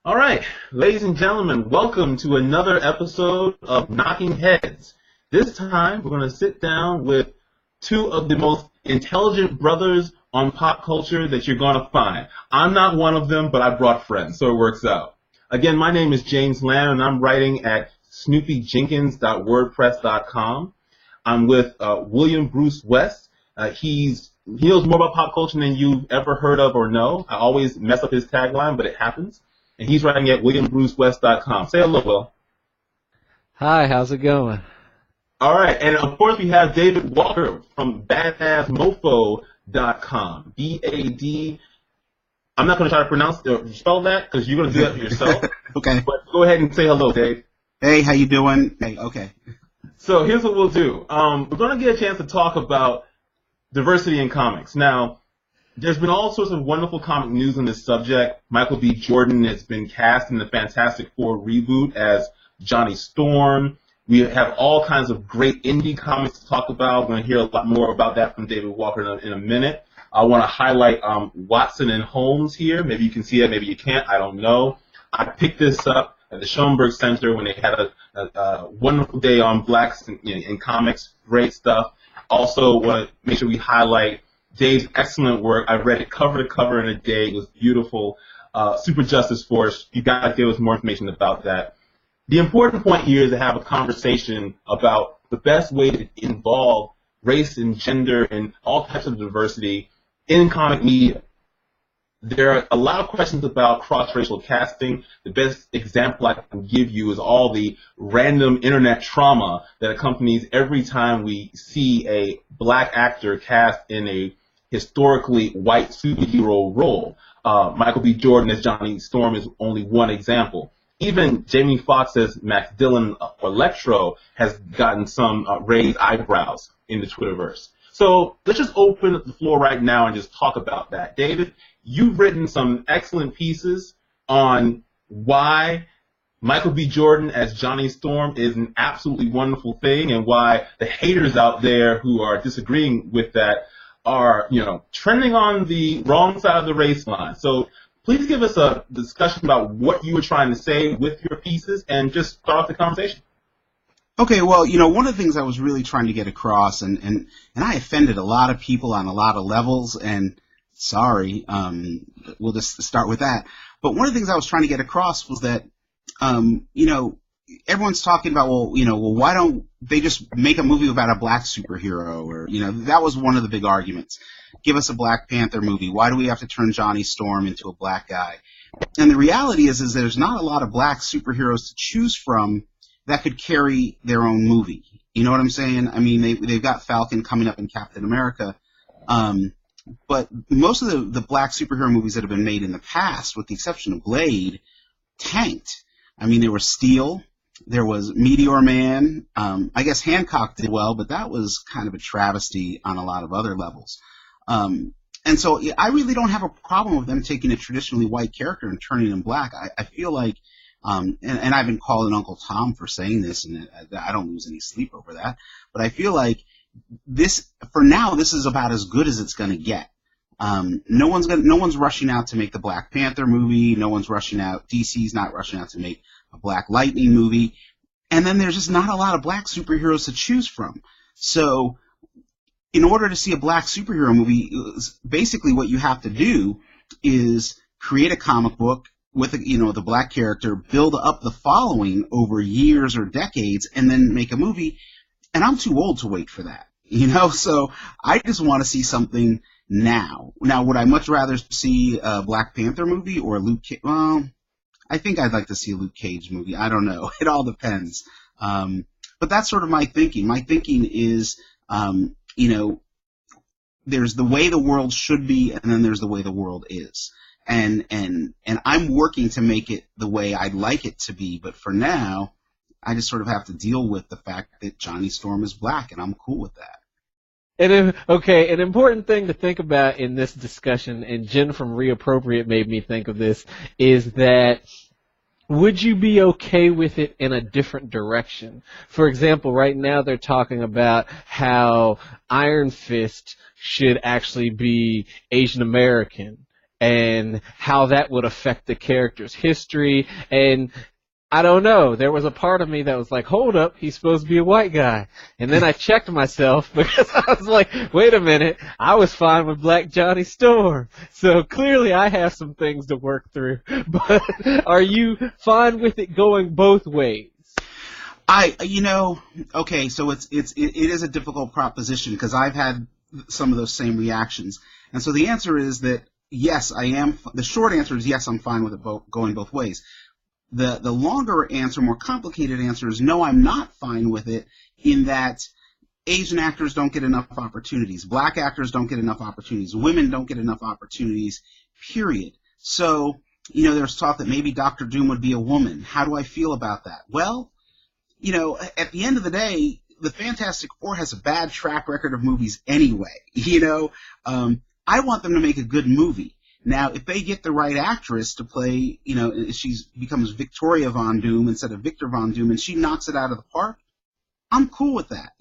All right, ladies and gentlemen, welcome to another episode of Knocking Heads. This time, we're going to sit down with two of the most intelligent brothers on pop culture that you're going to find. I'm not one of them, but I brought friends, so it works out. Again, my name is James Lamb, and I'm writing at snoopyjenkins.wordpress.com. I'm with William Bruce West. He knows more about pop culture than you've ever heard of or know. I always mess up his tagline, but it happens. And he's writing at williambrucewest.com. Say hello, Will. Hi, how's it going? All right, and of course we have David Walker from badassmofo.com. B-A-D. I'm not going to try to spell that because you're going to do that for yourself. Okay. But go ahead and say hello, Dave. Hey, how you doing? Hey, okay. So here's what we'll do. We're going to get a chance to talk about diversity in comics. Now, there's been all sorts of wonderful comic news on this subject. Michael B. Jordan has been cast in the Fantastic Four reboot as Johnny Storm. We have all kinds of great indie comics to talk about. We're going to hear a lot more about that from David Walker in a minute. I want to highlight Watson and Holmes here. Maybe you can see it, maybe you can't. I don't know. I picked this up at the Schoenberg Center when they had a wonderful day on blacks in comics. Great stuff. Also want to make sure we highlight Dave's excellent work. I read it cover to cover in a day. It was beautiful. Super Justice Force. You got to give us more information about that. The important point here is to have a conversation about the best way to involve race and gender and all types of diversity in comic media. There are a lot of questions about cross-racial casting. The best example I can give you is all the random internet trauma that accompanies every time we see a black actor cast in a historically white superhero role. Michael B. Jordan as Johnny Storm is only one example. Even Jamie Foxx as Max Dillon or Electro has gotten some raised eyebrows in the Twitterverse. So let's just open the floor right now and just talk about that. David, you've written some excellent pieces on why Michael B. Jordan as Johnny Storm is an absolutely wonderful thing and why the haters out there who are disagreeing with that are, trending on the wrong side of the race line. So please give us a discussion about what you were trying to say with your pieces and just start off the conversation. Okay, well, one of the things I was really trying to get across, and I offended a lot of people on a lot of levels, and sorry, we'll just start with that. But one of the things I was trying to get across was that, everyone's talking about, why don't they just make a movie about a black superhero? Or, that was one of the big arguments. Give us a Black Panther movie. Why do we have to turn Johnny Storm into a black guy? And the reality is there's not a lot of black superheroes to choose from that could carry their own movie. You know what I'm saying? I mean, they've got Falcon coming up in Captain America. But most of the black superhero movies that have been made in the past, with the exception of Blade, tanked. I mean, there was Steel. There was Meteor Man. I guess Hancock did well, but that was kind of a travesty on a lot of other levels. And so I really don't have a problem with them taking a traditionally white character and turning him black. I feel like, and I've been calling Uncle Tom for saying this, and I don't lose any sleep over that, but I feel like for now, this is about as good as it's going to get. No one's rushing out to make the Black Panther movie. No one's rushing out. DC's not rushing out to make a Black Lightning movie. And then there's just not a lot of black superheroes to choose from. So in order to see a black superhero movie, basically what you have to do is create a comic book with the black character, build up the following over years or decades, and then make a movie. And I'm too old to wait for that, so I just want to see something now. Now, would I much rather see a Black Panther movie or a Luke Cage? Well, I think I'd like to see a Luke Cage movie. I don't know. It all depends. But that's sort of my thinking. My thinking is, there's the way the world should be, and then there's the way the world is. And I'm working to make it the way I'd like it to be, but for now, I just sort of have to deal with the fact that Johnny Storm is black, and I'm cool with that. And an important thing to think about in this discussion, and Jen from Reappropriate made me think of this, is that would you be okay with it in a different direction? For example, right now they're talking about how Iron Fist should actually be Asian American. and how that would affect the character's history. And I don't know. There was a part of me that was like, hold up, he's supposed to be a white guy. And then I checked myself because I was like, wait a minute, I was fine with Black Johnny Storm. So clearly I have some things to work through. But are you fine with it going both ways? Okay, so it is a difficult proposition because I've had some of those same reactions. And so the answer is that, yes, I am. The short answer is yes, I'm fine with it going both ways. The longer answer, more complicated answer is no, I'm not fine with it in that Asian actors don't get enough opportunities. Black actors don't get enough opportunities. Women don't get enough opportunities, period. So, there's talk that maybe Dr. Doom would be a woman. How do I feel about that? Well, at the end of the day, the Fantastic Four has a bad track record of movies anyway. I want them to make a good movie. Now, if they get the right actress to play, she becomes Victoria Von Doom instead of Victor Von Doom, and she knocks it out of the park, I'm cool with that.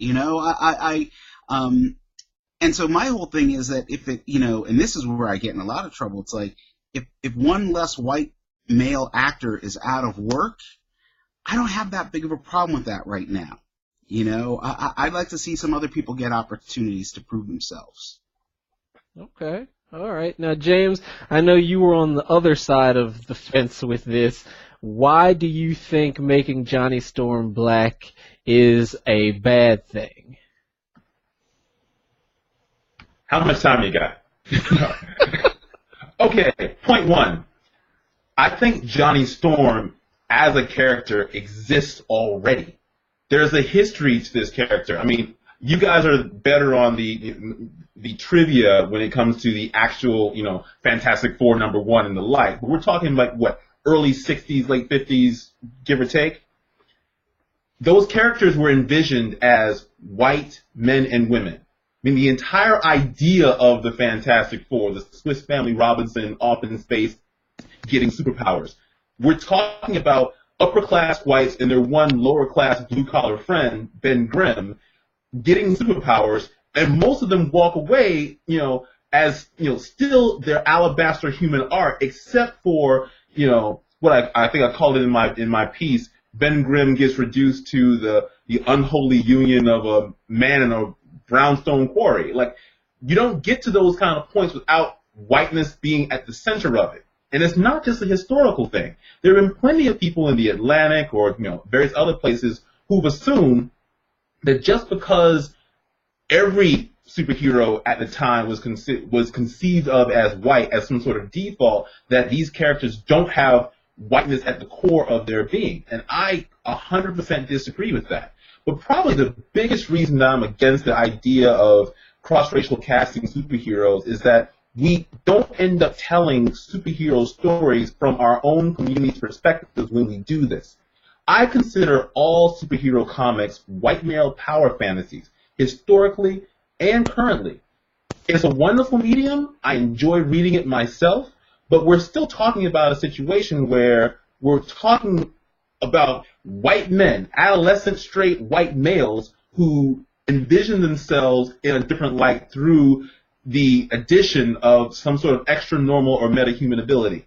And so my whole thing is that if it, and this is where I get in a lot of trouble. It's like if one less white male actor is out of work, I don't have that big of a problem with that right now. I'd like to see some other people get opportunities to prove themselves. Okay. All right. Now, James, I know you were on the other side of the fence with this. Why do you think making Johnny Storm black is a bad thing? How much time you got? Okay, point one. I think Johnny Storm as a character exists already. There's a history to this character. I mean, you guys are better on the trivia when it comes to the actual, Fantastic Four #1 and the like. But we're talking like what, early 60s, late 50s, give or take. Those characters were envisioned as white men and women. I mean, the entire idea of the Fantastic Four, the Swiss Family Robinson off in space getting superpowers. We're talking about upper-class whites and their one lower-class blue-collar friend, Ben Grimm, getting superpowers, and most of them walk away, as, still their alabaster human art, except for, what I think I called it in my piece, Ben Grimm gets reduced to the unholy union of a man and a brownstone quarry. Like, you don't get to those kind of points without whiteness being at the center of it. And it's not just a historical thing. There have been plenty of people in the Atlantic or, various other places who've assumed that just because every superhero at the time was conceived of as white as some sort of default, that these characters don't have whiteness at the core of their being. And I 100% disagree with that. But probably the biggest reason that I'm against the idea of cross-racial casting superheroes is that we don't end up telling superhero stories from our own community's perspectives when we do this. I consider all superhero comics white male power fantasies, historically and currently. It's a wonderful medium. I enjoy reading it myself, but we're still talking about a situation where we're talking about white men, adolescent straight white males who envision themselves in a different light through the addition of some sort of extra normal or metahuman ability.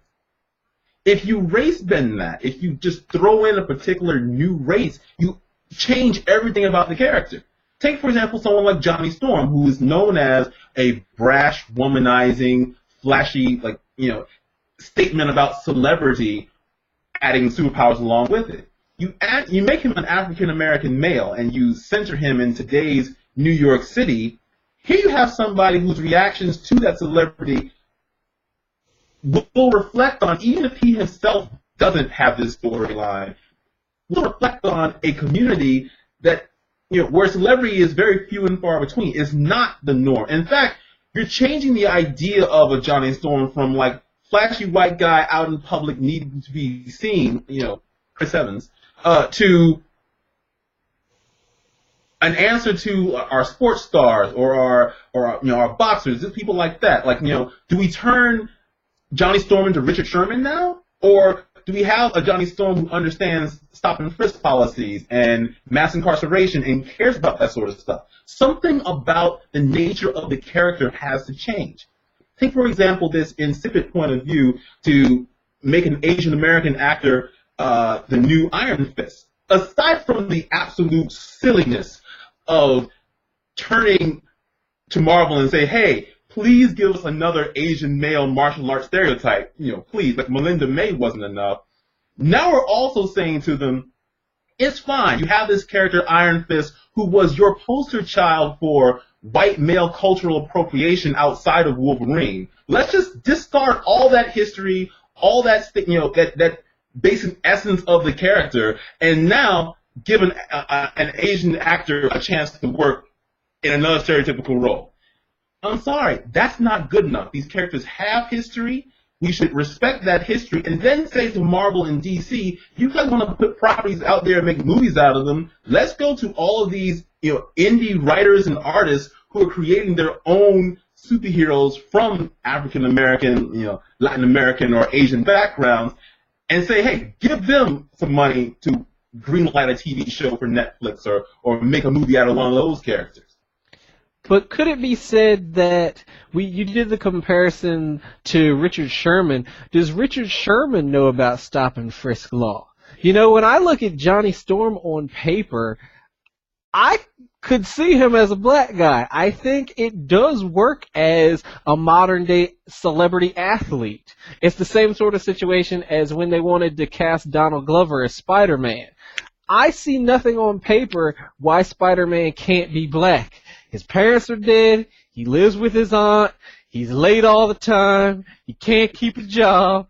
If you race bend that, if you just throw in a particular new race, you change everything about the character. Take, for example, someone like Johnny Storm, who is known as a brash, womanizing, flashy, statement about celebrity, adding superpowers along with it. You make him an African-American male, and you center him in today's New York City. Here you have somebody whose reactions to that celebrity will reflect on, even if he himself doesn't have this storyline, will reflect on a community that, where celebrity is very few and far between. It's not the norm. In fact, you're changing the idea of a Johnny Storm from flashy white guy out in public needing to be seen, Chris Evans, to an answer to our sports stars or our boxers, just people like that. Do we turn Johnny Storm into Richard Sherman now? Or do we have a Johnny Storm who understands stop and frisk policies and mass incarceration and cares about that sort of stuff? Something about the nature of the character has to change. Take, for example, this insipid point of view to make an Asian American actor the new Iron Fist. Aside from the absolute silliness of turning to Marvel and say, hey, please give us another Asian male martial arts stereotype. Please, like Melinda May wasn't enough. Now we're also saying to them, it's fine. You have this character, Iron Fist, who was your poster child for white male cultural appropriation outside of Wolverine. Let's just discard all that history, all that, that basic essence of the character, and now give an Asian actor a chance to work in another stereotypical role. I'm sorry, that's not good enough. These characters have history. We should respect that history and then say to Marvel and DC, you guys want to put properties out there and make movies out of them. Let's go to all of these, indie writers and artists who are creating their own superheroes from African American, Latin American or Asian backgrounds and say, hey, give them some money to greenlight a TV show for Netflix or make a movie out of one of those characters. But could it be said that you did the comparison to Richard Sherman? Does Richard Sherman know about stop and frisk law? When I look at Johnny Storm on paper, I could see him as a black guy. I think it does work as a modern-day celebrity athlete. It's the same sort of situation as when they wanted to cast Donald Glover as Spider-Man. I see nothing on paper why Spider-Man can't be black. His parents are dead. He lives with his aunt. He's late all the time. He can't keep a job.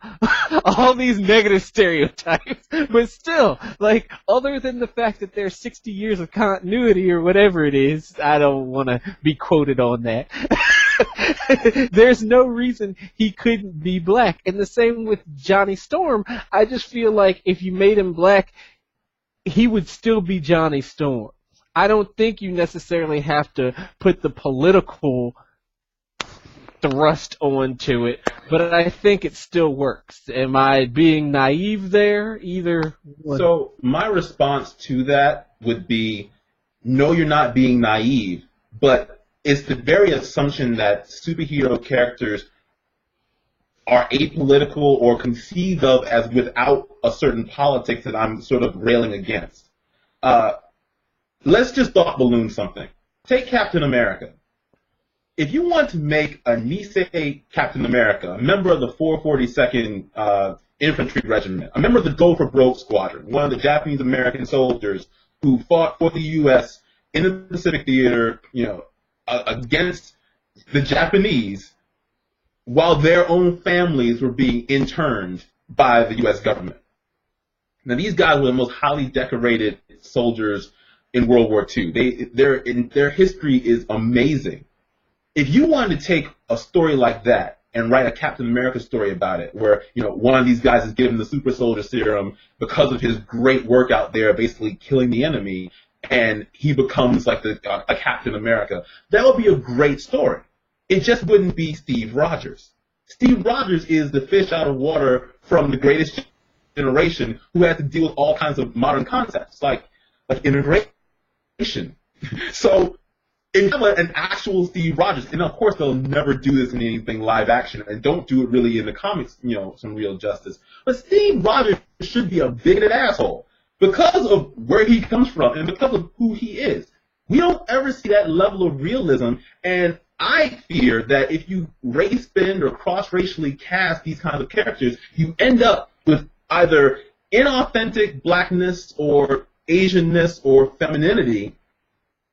All these negative stereotypes. But still, other than the fact that there's 60 years of continuity or whatever it is, I don't want to be quoted on that. There's no reason he couldn't be black. And the same with Johnny Storm. I just feel like if you made him black, he would still be Johnny Storm. I don't think you necessarily have to put the political thrust onto it, but I think it still works. Am I being naive there? Either one. So my response to that would be, no, you're not being naive, but it's the very assumption that superhero characters are apolitical or conceived of as without a certain politics that I'm sort of railing against. Let's just thought balloon something. Take Captain America. If you want to make a Nisei Captain America, a member of the 442nd Infantry Regiment, a member of the Go for Broke Squadron, one of the Japanese-American soldiers who fought for the U.S. in the Pacific Theater, against the Japanese, while their own families were being interned by the U.S. government. Now, these guys were the most highly decorated soldiers in World War II. Their history is amazing. If you wanted to take a story like that and write a Captain America story about it, where one of these guys is given the super soldier serum because of his great work out there, basically killing the enemy, and he becomes like a Captain America, that would be a great story. It just wouldn't be Steve Rogers. Steve Rogers is the fish out of water from the greatest generation who had to deal with all kinds of modern concepts like immigration. So, if you have an actual Steve Rogers, and of course they'll never do this in anything live action, and don't do it really in the comics, some real justice. But Steve Rogers should be a bigoted asshole because of where he comes from and because of who he is. We don't ever see that level of realism, and I fear that if you race bend or cross-racially cast these kinds of characters, you end up with either inauthentic blackness or Asianness or femininity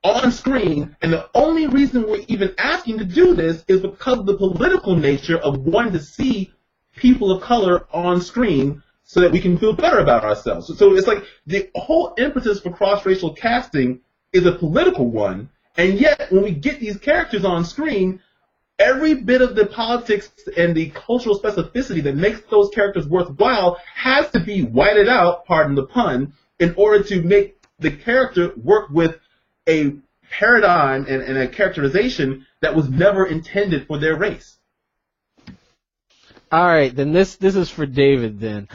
on screen, and the only reason we're even asking to do this is because of the political nature of wanting to see people of color on screen so that we can feel better about ourselves. So it's like the whole impetus for cross-racial casting is a political one, and yet when we get these characters on screen, every bit of the politics and the cultural specificity that makes those characters worthwhile has to be whited out, pardon the pun, in order to make the character work with a paradigm and a characterization that was never intended for their race. All right, then this is for David then.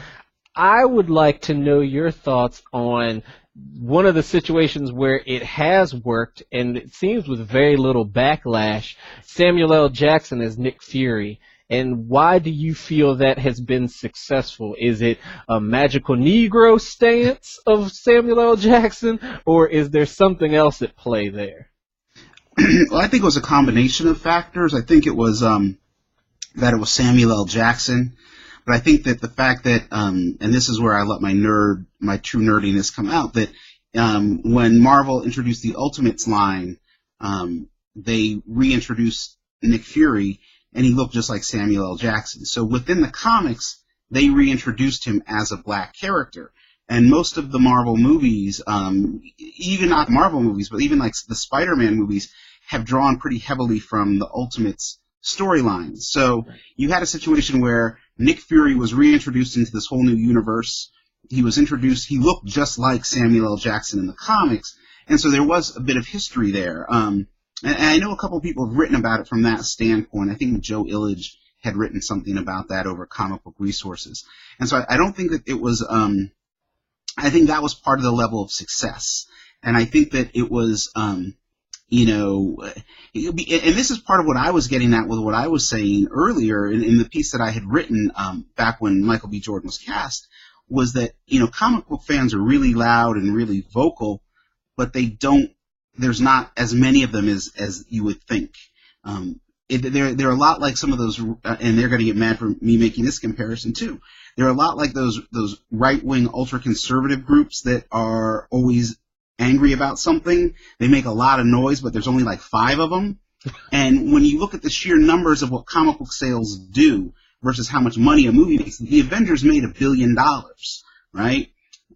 I would like to know your thoughts on one of the situations where it has worked, and it seems with very little backlash, Samuel L. Jackson as Nick Fury. And why do you feel that has been successful? Is it a magical Negro stance of Samuel L. Jackson, or is there something else at play there? Well, I think it was a combination of factors. I think it was that it was Samuel L. Jackson, but I think that the fact that, and this is where I let my true nerdiness come out, that when Marvel introduced the Ultimates line, they reintroduced Nick Fury, and he looked just like Samuel L. Jackson. So within the comics, they reintroduced him as a black character. And most of the Marvel movies, even not Marvel movies, but even like the SpiderMan movies, have drawn pretty heavily from the Ultimates storylines. So you had a situation where Nick Fury was reintroduced into this whole new universe. He looked just like Samuel L. Jackson in the comics. And so there was a bit of history there. And I know a couple of people have written about it from that standpoint. I think Joe Illidge had written something about that over Comic Book Resources. And so I don't think that it was, I think that was part of the level of success. And I think that it was, and this is part of what I was getting at with what I was saying earlier in the piece that I had written back when Michael B. Jordan was cast, was that, comic book fans are really loud and really vocal, but there's not as many of them as you would think. They're a lot like some of those, and they're going to get mad for me making this comparison too. They're a lot like those right-wing ultra-conservative groups that are always angry about something. They make a lot of noise, but there's only like 5 of them. And when you look at the sheer numbers of what comic book sales do versus how much money a movie makes, the Avengers made $1 billion, right?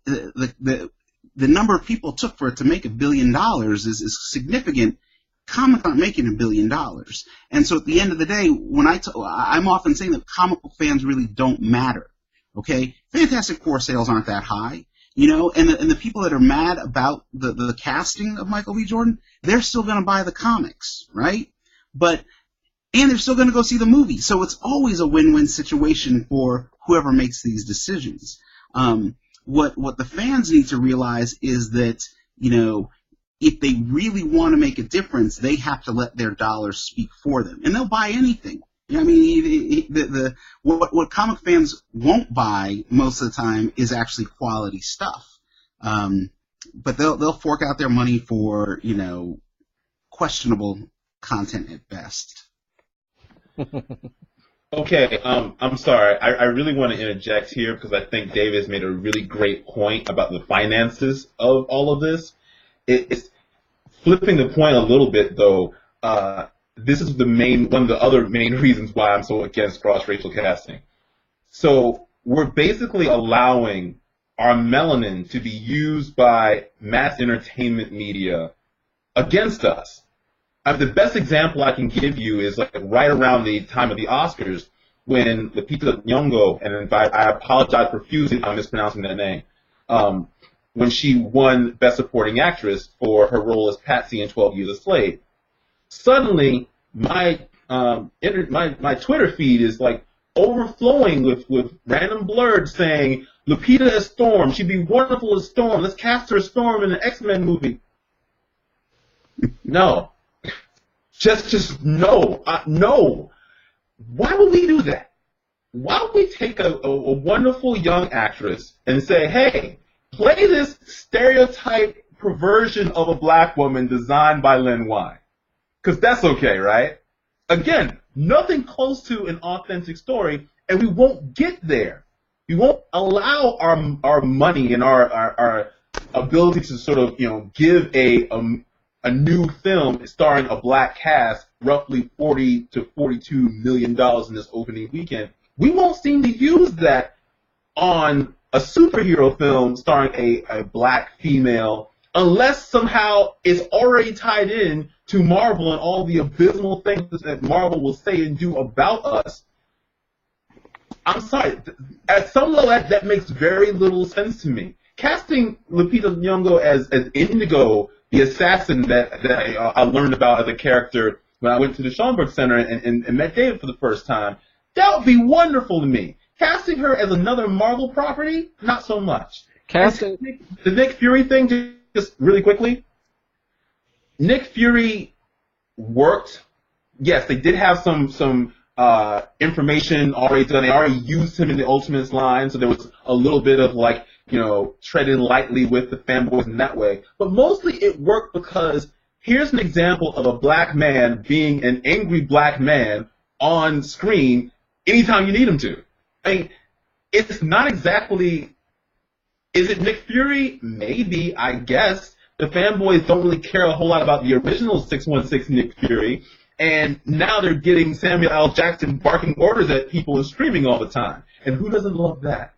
The number of people it took for it to make $1 billion is significant. Comics aren't making $1 billion. And so at the end of the day, when I'm often saying that comic book fans really don't matter. Okay? Fantastic Four sales aren't that high. And the people that are mad about the casting of Michael B. Jordan, they're still going to buy the comics, right? And they're still going to go see the movie. So it's always a win-win situation for whoever makes these decisions. What the fans need to realize is that, if they really want to make a difference, they have to let their dollars speak for them. And they'll buy anything. What comic fans won't buy most of the time is actually quality stuff. But they'll fork out their money for, questionable content at best. Okay, I'm sorry. I really want to interject here because I think David's made a really great point about the finances of all of this. It's flipping the point a little bit, though. This is one of the other main reasons why I'm so against cross-racial casting. So we're basically allowing our melanin to be used by mass entertainment media against us. The best example I can give you is like right around the time of the Oscars when Lupita Nyong'o, and I apologize profusely if I'm mispronouncing that name, when she won Best Supporting Actress for her role as Patsy in 12 Years a Slave. Suddenly, my Twitter feed is like overflowing with random blurbs saying Lupita as Storm, she'd be wonderful as Storm. Let's cast her as Storm in an X-Men movie. No. Just no. No. Why would we do that? Why would we take a wonderful young actress and say, hey, play this stereotype perversion of a black woman designed by Lin Wine? Because that's okay, right? Again, nothing close to an authentic story, and we won't get there. We won't allow our money and our ability to sort of, give a new film starring a black cast, roughly $40 to $42 million in this opening weekend. We won't seem to use that on a superhero film starring a black female unless somehow it's already tied in to Marvel and all the abysmal things that Marvel will say and do about us. I'm sorry. At some level, that makes very little sense to me. Casting Lupita Nyong'o as Indigo, the assassin that I learned about as a character when I went to the Schomburg Center and met David for the first time, that would be wonderful to me. Casting her as another Marvel property, not so much. Casting. The Nick Fury thing, just really quickly. Nick Fury worked. Yes, they did have some information already done. They already used him in the Ultimates line, so there was a little bit of like, treading lightly with the fanboys in that way. But mostly it worked because here's an example of a black man being an angry black man on screen anytime you need him to. I mean, it's not exactly. Is it Nick Fury? Maybe, I guess. The fanboys don't really care a whole lot about the original 616 Nick Fury, and now they're getting Samuel L. Jackson barking orders at people and screaming all the time. And who doesn't love that?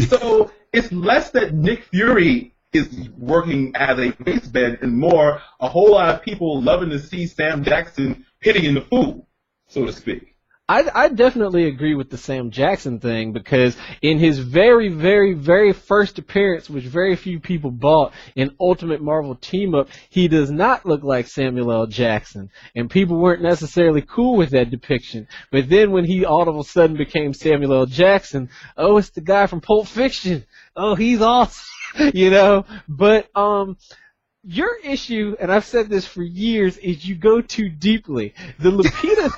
So it's less that Nick Fury is working as a base bed and more a whole lot of people loving to see Sam Jackson hitting in the fool, so to speak. I definitely agree with the Sam Jackson thing, because in his very, very, very first appearance, which very few people bought, in Ultimate Marvel Team-Up, he does not look like Samuel L. Jackson, and people weren't necessarily cool with that depiction. But then when he all of a sudden became Samuel L. Jackson, oh, it's the guy from Pulp Fiction. Oh, he's awesome, But your issue, and I've said this for years, is you go too deeply. The Lupita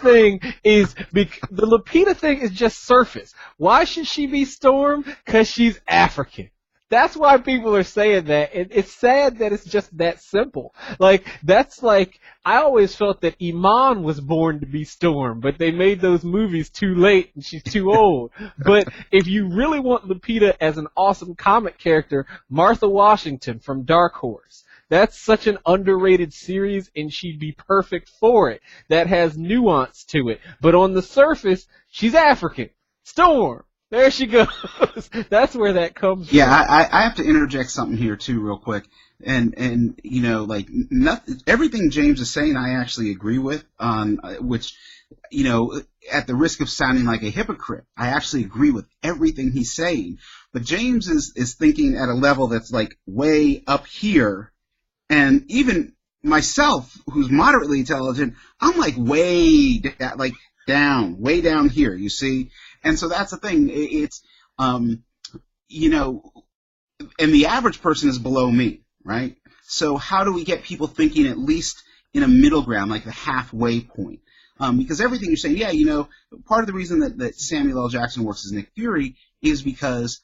thing is just surface. Why should she be Storm? Because she's African. That's why people are saying that. It's sad that it's just that simple. I always felt that Iman was born to be Storm, but they made those movies too late and she's too old. But if you really want Lupita as an awesome comic character, Martha Washington from Dark Horse. That's such an underrated series, and she'd be perfect for it. That has nuance to it. But on the surface, she's African. Storm. There she goes. That's where that comes from. Yeah, I have to interject something here, too, real quick. And everything James is saying I actually agree with, which, at the risk of sounding like a hypocrite, I actually agree with everything he's saying. But James is thinking at a level that's, way up here. And even myself, who's moderately intelligent, I'm way down here, you see? And so that's the thing. It's, and the average person is below me, right? So how do we get people thinking at least in a middle ground, like the halfway point? Because everything you're saying, part of the reason that Samuel L. Jackson works as Nick Fury is because,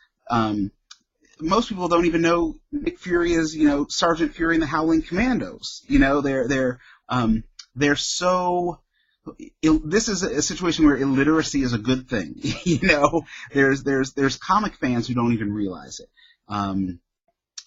most people don't even know Nick Fury is, Sergeant Fury and the Howling Commandos. They're so. This is a situation where illiteracy is a good thing. There's comic fans who don't even realize it. And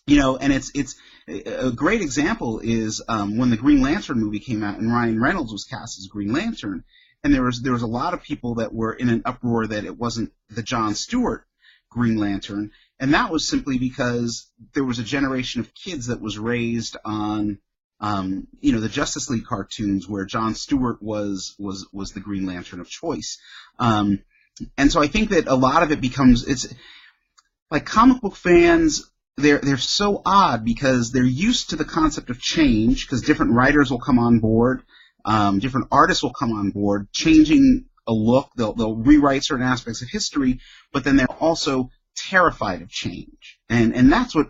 it's a great example is when the Green Lantern movie came out and Ryan Reynolds was cast as Green Lantern, and there was a lot of people that were in an uproar that it wasn't the Jon Stewart Green Lantern. And that was simply because there was a generation of kids that was raised on, the Justice League cartoons where Jon Stewart was the Green Lantern of choice. And so I think that a lot of it it's like comic book fans, they're so odd because they're used to the concept of change, because different writers will come on board, different artists will come on board, changing a look, they'll rewrite certain aspects of history, but then they're also terrified of change, and that's what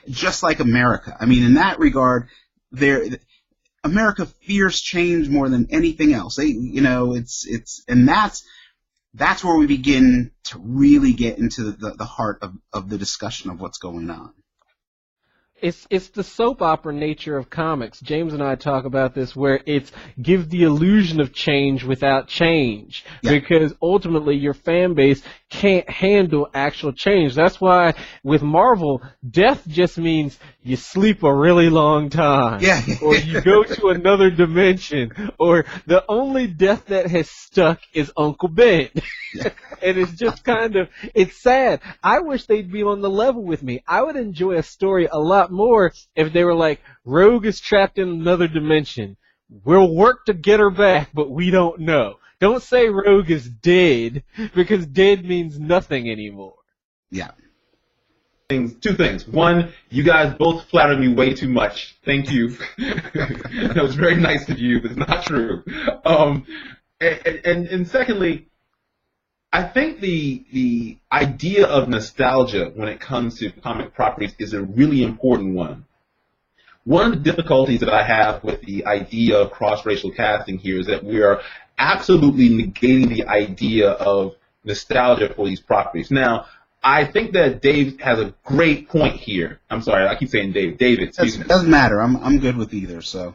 just like America. I mean, in that regard, America fears change more than anything else. And that's where we begin to really get into the heart of the discussion of what's going on. It's the soap opera nature of comics. James and I talk about this, where it's give the illusion of change without change, because ultimately your fan base can't handle actual change. That's why with Marvel, death just means you sleep a really long time, or you go to another dimension, or the only death that has stuck is Uncle Ben. And it's just it's sad. I wish they'd be on the level with me. I would enjoy a story a lot more if they were like, Rogue is trapped in another dimension. We'll work to get her back, but we don't know. Don't say Rogue is dead, because dead means nothing anymore. Yeah. Two things. One, you guys both flattered me way too much. Thank you. That was very nice of you, but it's not true. And secondly, I think the idea of nostalgia when it comes to comic properties is a really important one. One of the difficulties that I have with the idea of cross-racial casting here is that we are absolutely negating the idea of nostalgia for these properties. Now, I think that Dave has a great point here. I'm sorry, I keep saying Dave. David, excuse me. It doesn't matter. I'm good with either. So,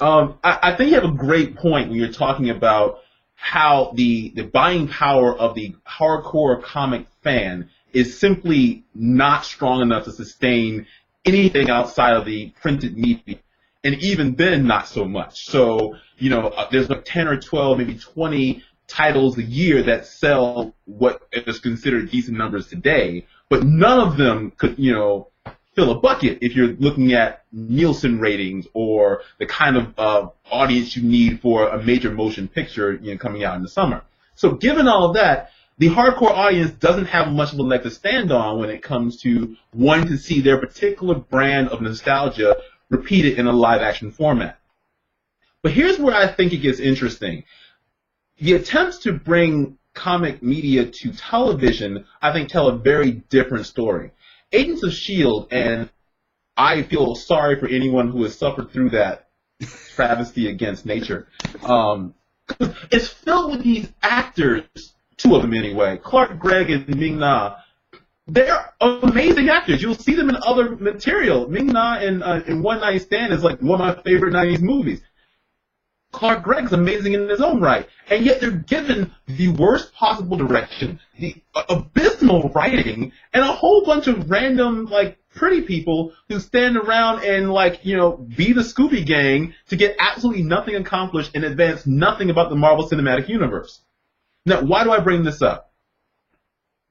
I think you have a great point when you're talking about how the buying power of the hardcore comic fan is simply not strong enough to sustain anything outside of the printed media, and even then, not so much. So, there's like 10 or 12, maybe 20 titles a year that sell what is considered decent numbers today, but none of them could, fill a bucket if you're looking at Nielsen ratings or the kind of audience you need for a major motion picture, coming out in the summer. So given all of that, the hardcore audience doesn't have much of a leg to stand on when it comes to wanting to see their particular brand of nostalgia repeated in a live-action format. But here's where I think it gets interesting. The attempts to bring comic media to television, I think, tell a very different story. Agents of S.H.I.E.L.D., and I feel sorry for anyone who has suffered through that travesty against nature, it's filled with these actors, two of them anyway, Clark Gregg and Ming-Na. They're amazing actors. You'll see them in other material. Ming-Na in One Night Stand is like one of my favorite 90s movies. Clark Gregg's amazing in his own right, and yet they're given the worst possible direction, the abysmal writing, and a whole bunch of random, pretty people who stand around and, be the Scooby Gang to get absolutely nothing accomplished and advance nothing about the Marvel Cinematic Universe. Now, why do I bring this up?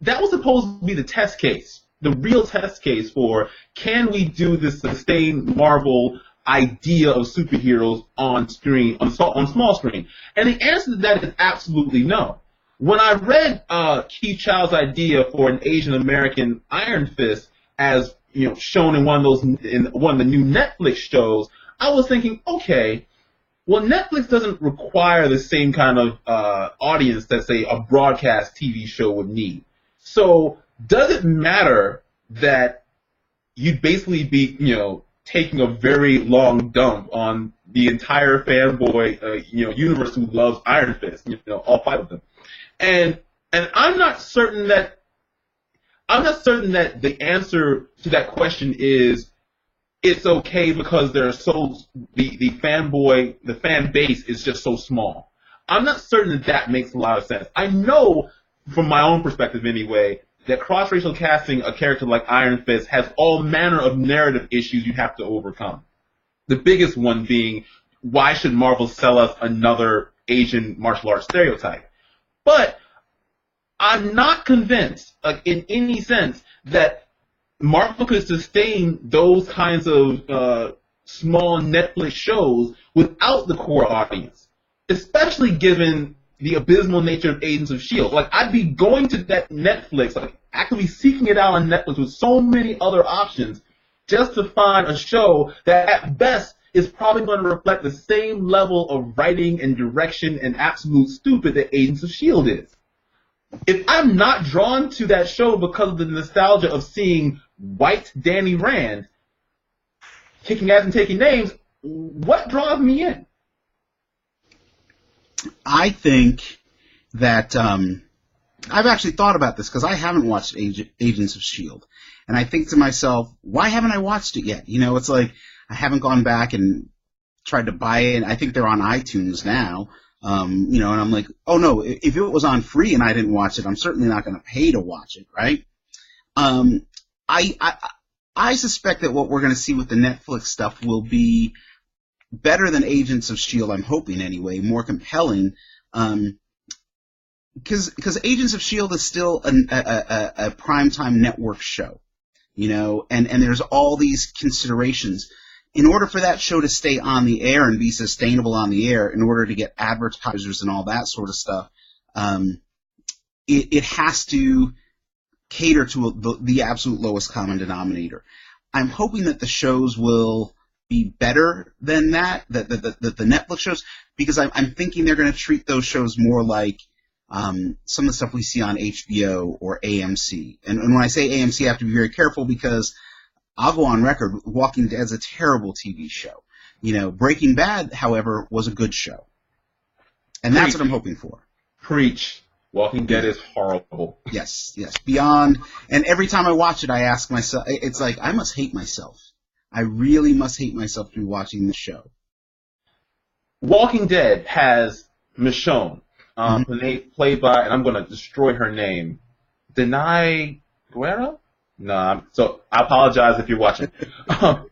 That was supposed to be the test case, the real test case for, can we do this sustained Marvel idea of superheroes on screen, on small screen? And the answer to that is absolutely no. When I read Keith Child's idea for an Asian American Iron Fist, as shown in one of the new Netflix shows, I was thinking, okay, well, Netflix doesn't require the same kind of audience that, say, a broadcast TV show would need. So does it matter that you'd basically be, taking a very long dump on the entire fanboy, universe who loves Iron Fist, all 5 of them, and I'm not certain that the answer to that question is it's okay because the fan base is just so small. I'm not certain that makes a lot of sense. I know from my own perspective anyway, that cross-racial casting a character like Iron Fist has all manner of narrative issues you have to overcome. The biggest one being, why should Marvel sell us another Asian martial arts stereotype? But I'm not convinced, in any sense, that Marvel could sustain those kinds of small Netflix shows without the core audience, especially given the abysmal nature of Agents of S.H.I.E.L.D. I'd be going to that Netflix, actively seeking it out on Netflix with so many other options just to find a show that at best is probably going to reflect the same level of writing and direction and absolute stupid that Agents of S.H.I.E.L.D. is. If I'm not drawn to that show because of the nostalgia of seeing white Danny Rand kicking ass and taking names, what draws me in? I think that I've actually thought about this because I haven't watched Agents of S.H.I.E.L.D. And I think to myself, why haven't I watched it yet? It's like I haven't gone back and tried to buy it. I think they're on iTunes now. And I'm like, oh no, if it was on free and I didn't watch it, I'm certainly not going to pay to watch it, right? I suspect that what we're going to see with the Netflix stuff will be better than Agents of S.H.I.E.L.D., I'm hoping anyway, more compelling, because Agents of S.H.I.E.L.D. is still a primetime network show, and there's all these considerations. In order for that show to stay on the air and be sustainable on the air, in order to get advertisers and all that sort of stuff, it has to cater to the absolute lowest common denominator. I'm hoping that the shows will be better than that, the Netflix shows, because I'm thinking they're going to treat those shows more like some of the stuff we see on HBO or AMC. And when I say AMC, I have to be very careful because I'll go on record, Walking Dead's a terrible TV show. Breaking Bad, however, was a good show. And that's what I'm hoping for. Preach. Walking Dead is horrible. Yes. Beyond. And every time I watch it, I ask myself, it's like, I must hate myself. I really must hate myself through watching this show. Walking Dead has Michonne, played by, and I'm going to destroy her name, Denai Guerra? No, so I apologize if you're watching. But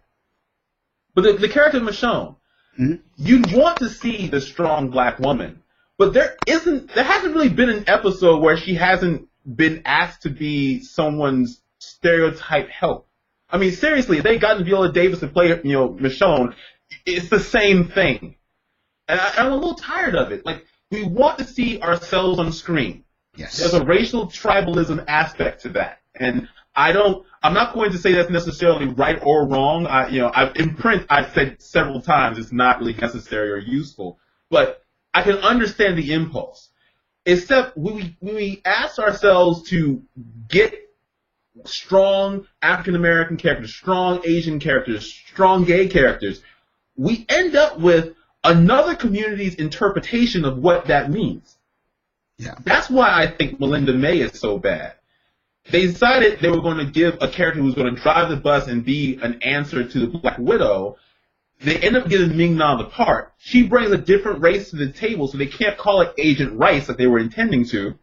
the character of Michonne, you'd want to see the strong black woman, but there hasn't really been an episode where she hasn't been asked to be someone's stereotype help. I mean, seriously, if they gotten Viola Davis to play, Michonne, it's the same thing. And I'm a little tired of it. Like, we want to see ourselves on screen. Yes. There's a racial tribalism aspect to that. And I'm not going to say that's necessarily right or wrong. In print, I've said several times it's not really necessary or useful. But I can understand the impulse. Except when we ask ourselves to get strong African-American characters, strong Asian characters, strong gay characters, we end up with another community's interpretation of what that means. Yeah. That's why I think Melinda May is so bad. They decided they were going to give a character who was going to drive the bus and be an answer to the Black Widow. They end up giving Ming-Na the part. She brings a different race to the table, so they can't call it Agent Rice like they were intending to.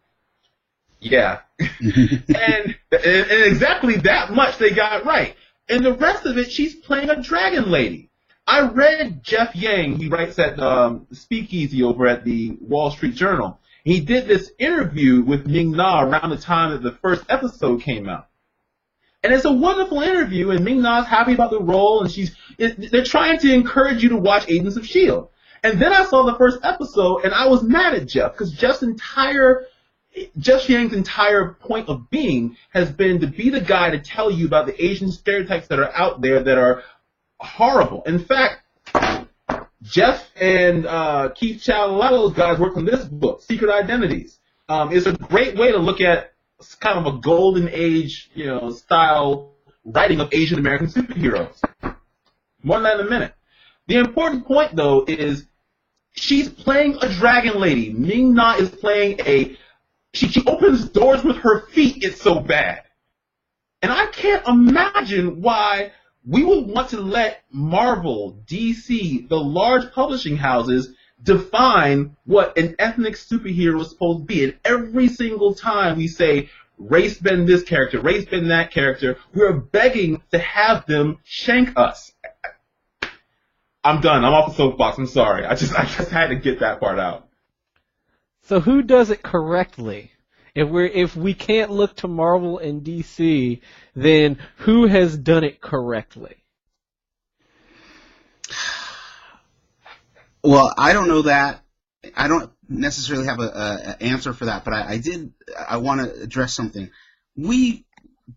Yeah. and exactly that much they got right. And the rest of it, she's playing a dragon lady. I read Jeff Yang, he writes at Speakeasy over at the Wall Street Journal. He did this interview with Ming-Na around the time that the first episode came out. And it's a wonderful interview, and Ming-Na's happy about the role, and they're trying to encourage you to watch Agents of S.H.I.E.L.D. And then I saw the first episode, and I was mad at Jeff, because Jeff Yang's entire point of being has been to be the guy to tell you about the Asian stereotypes that are out there that are horrible. In fact, Jeff and Keith Chalalos guys worked on this book, Secret Identities. It's a great way to look at kind of a golden age, style writing of Asian American superheroes. More on that in a minute. The important point, though, is she's playing a dragon lady. Ming-Na is playing she opens doors with her feet. It's so bad. And I can't imagine why we would want to let Marvel, DC, the large publishing houses, define what an ethnic superhero is supposed to be. And every single time we say, race bend this character, race bend that character, we're begging to have them shank us. I'm done. I'm off the soapbox. I'm sorry. I just had to get that part out. So who does it correctly? If we can't look to Marvel and DC, then who has done it correctly? Well, I don't know that. I don't necessarily have an answer for that, but I want to address something. We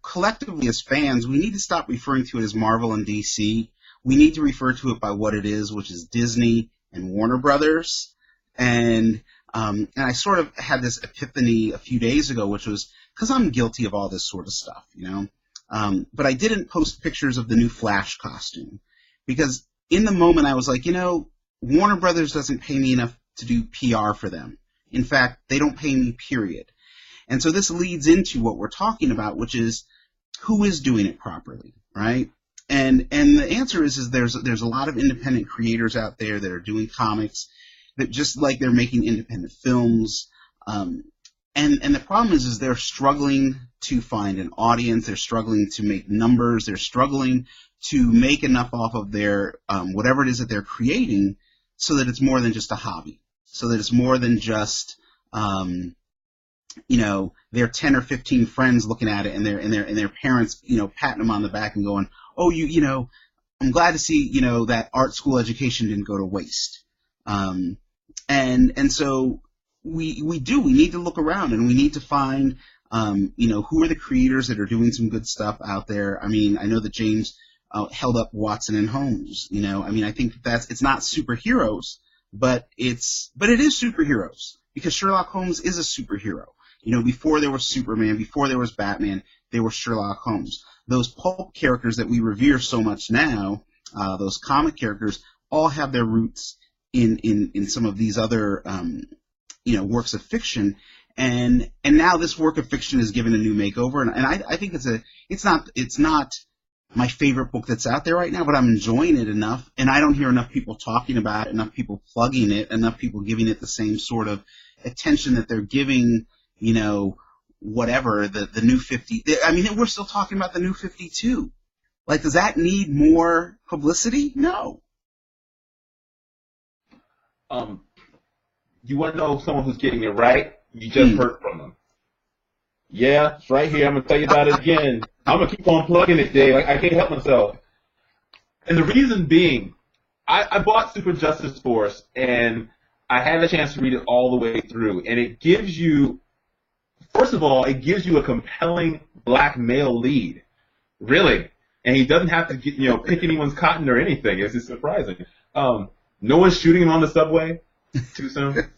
collectively as fans, we need to stop referring to it as Marvel and DC. We need to refer to it by what it is, which is Disney and Warner Brothers. And I sort of had this epiphany a few days ago, which was because I'm guilty of all this sort of stuff, but I didn't post pictures of the new Flash costume because in the moment I was like, Warner Brothers doesn't pay me enough to do PR for them. In fact, they don't pay me, period. And so this leads into what we're talking about, which is who is doing it properly, right? And the answer is there's a lot of independent creators out there that are doing comics that just like they're making independent films. And the problem is they're struggling to find an audience. They're struggling to make numbers. They're struggling to make enough off of their whatever it is that they're creating so that it's more than just a hobby, so that it's more than just their 10 or 15 friends looking at it and their parents patting them on the back and going, oh, I'm glad to see that art school education didn't go to waste. And so we need to look around and we need to find who are the creators that are doing some good stuff out there. I mean, I know that James held up Watson and Holmes. I think it's not superheroes, but it is superheroes. because Sherlock Holmes is a superhero. You know, before there was Superman, before there was Batman, there was Sherlock Holmes. Those pulp characters that we revere so much now, those comic characters, all have their roots in some of these other, works of fiction. And now this work of fiction is given a new makeover, and I think it's not my favorite book that's out there right now, but I'm enjoying it enough, and I don't hear enough people talking about it, enough people plugging it, enough people giving it the same sort of attention that they're giving, whatever, the new 50. I mean, we're still talking about the new 52. Like, does that need more publicity? No. You want to know someone who's getting it right? You just heard from them. Yeah, it's right here. I'm going to tell you about it again. I'm going to keep on plugging it, Dave. I can't help myself. And the reason being, I bought Super Justice Force, and I had a chance to read it all the way through. And it gives you, first of all, it gives you a compelling black male lead. Really. And he doesn't have to pick anyone's cotton or anything. It's just surprising. No one's shooting him on the subway. Too soon.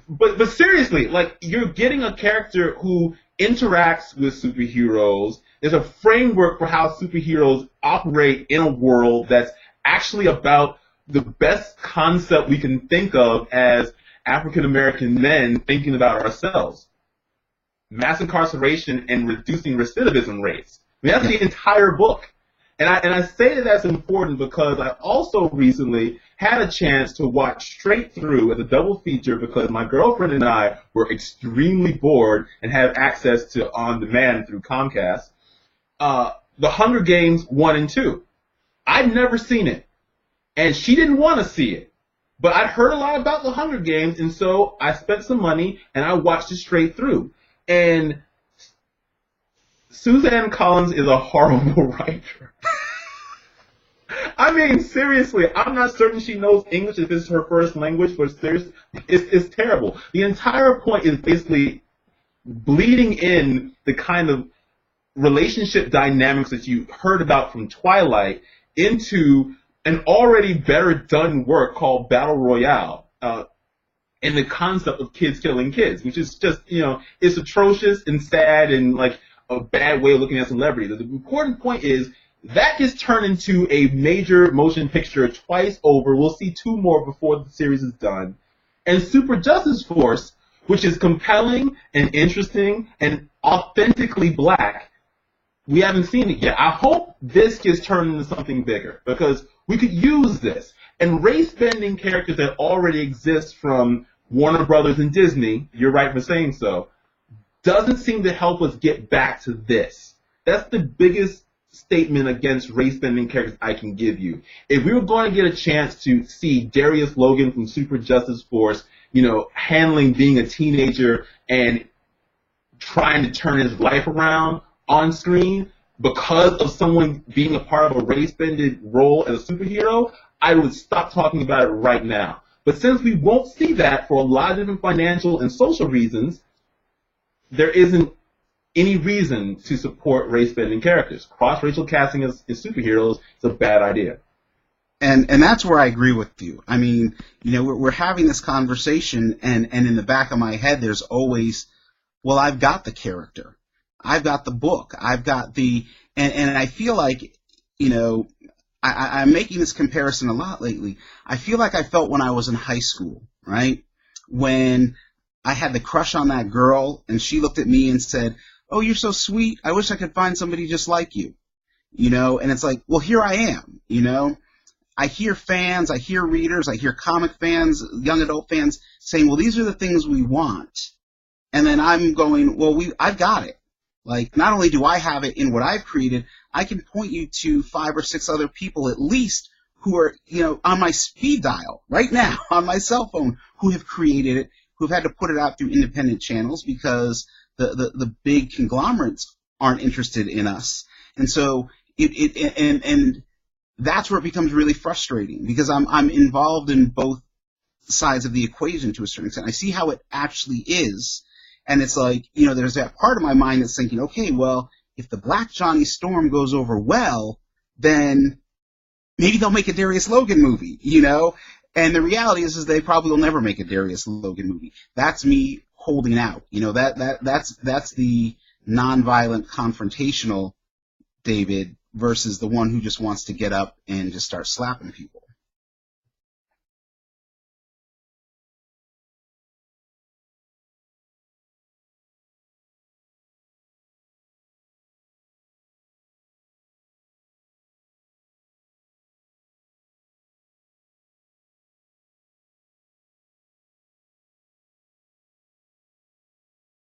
But seriously, like, you're getting a character who interacts with superheroes. There's a framework for how superheroes operate in a world that's actually about the best concept we can think of as African American men thinking about ourselves. Mass incarceration and reducing recidivism rates. I mean, that's the entire book. And I say that that's important because I also recently had a chance to watch straight through as a double feature because my girlfriend and I were extremely bored and had access to On Demand through Comcast. The Hunger Games 1 and 2. I'd never seen it, and she didn't want to see it. But I'd heard a lot about the Hunger Games, and so I spent some money and I watched it straight through. And Suzanne Collins is a horrible writer. I mean, seriously, I'm not certain she knows English if it's her first language, but seriously, it's terrible. The entire point is basically bleeding in the kind of relationship dynamics that you heard about from Twilight into an already better done work called Battle Royale, and the concept of kids killing kids, which is just, it's atrocious and sad and like a bad way of looking at celebrities. The important point is that just turned into a major motion picture twice over. We'll see 2 more before the series is done. And Super Justice Force, which is compelling and interesting and authentically black, we haven't seen it yet. I hope this gets turned into something bigger because we could use this. And race-bending characters that already exist from Warner Brothers and Disney, you're right for saying so, doesn't seem to help us get back to this. That's the biggest statement against race-bending characters I can give you. If we were going to get a chance to see Darius Logan from Super Justice Force, handling being a teenager and trying to turn his life around on screen because of someone being a part of a race-bended role as a superhero, I would stop talking about it right now. But since we won't see that for a lot of different financial and social reasons, there isn't any reason to support race-bending characters. Cross-racial casting as superheroes is a bad idea. And that's where I agree with you. I mean, we're having this conversation, and in the back of my head, there's always, well, I've got the character. I've got the book. I've got and I feel like, I'm making this comparison a lot lately. I feel like I felt when I was in high school, right? When I had the crush on that girl, and she looked at me and said, "Oh, you're so sweet. I wish I could find somebody just like you." And it's like, well, here I am, I hear fans, I hear readers, I hear comic fans, young adult fans saying, well, these are the things we want. And then I'm going, well, I've got it. Like, not only do I have it in what I've created, I can point you to 5 or 6 other people at least who are, on my speed dial right now, on my cell phone, who have created it, who've had to put it out through independent channels because the big conglomerates aren't interested in us. And so and that's where it becomes really frustrating because I'm involved in both sides of the equation to a certain extent. I see how it actually is, and it's like, there's that part of my mind that's thinking, okay, well, if the Black Johnny Storm goes over well, then maybe they'll make a Darius Logan movie, And the reality is they probably will never make a Darius Logan movie. That's me holding out. That's the nonviolent, confrontational David versus the one who just wants to get up and just start slapping people.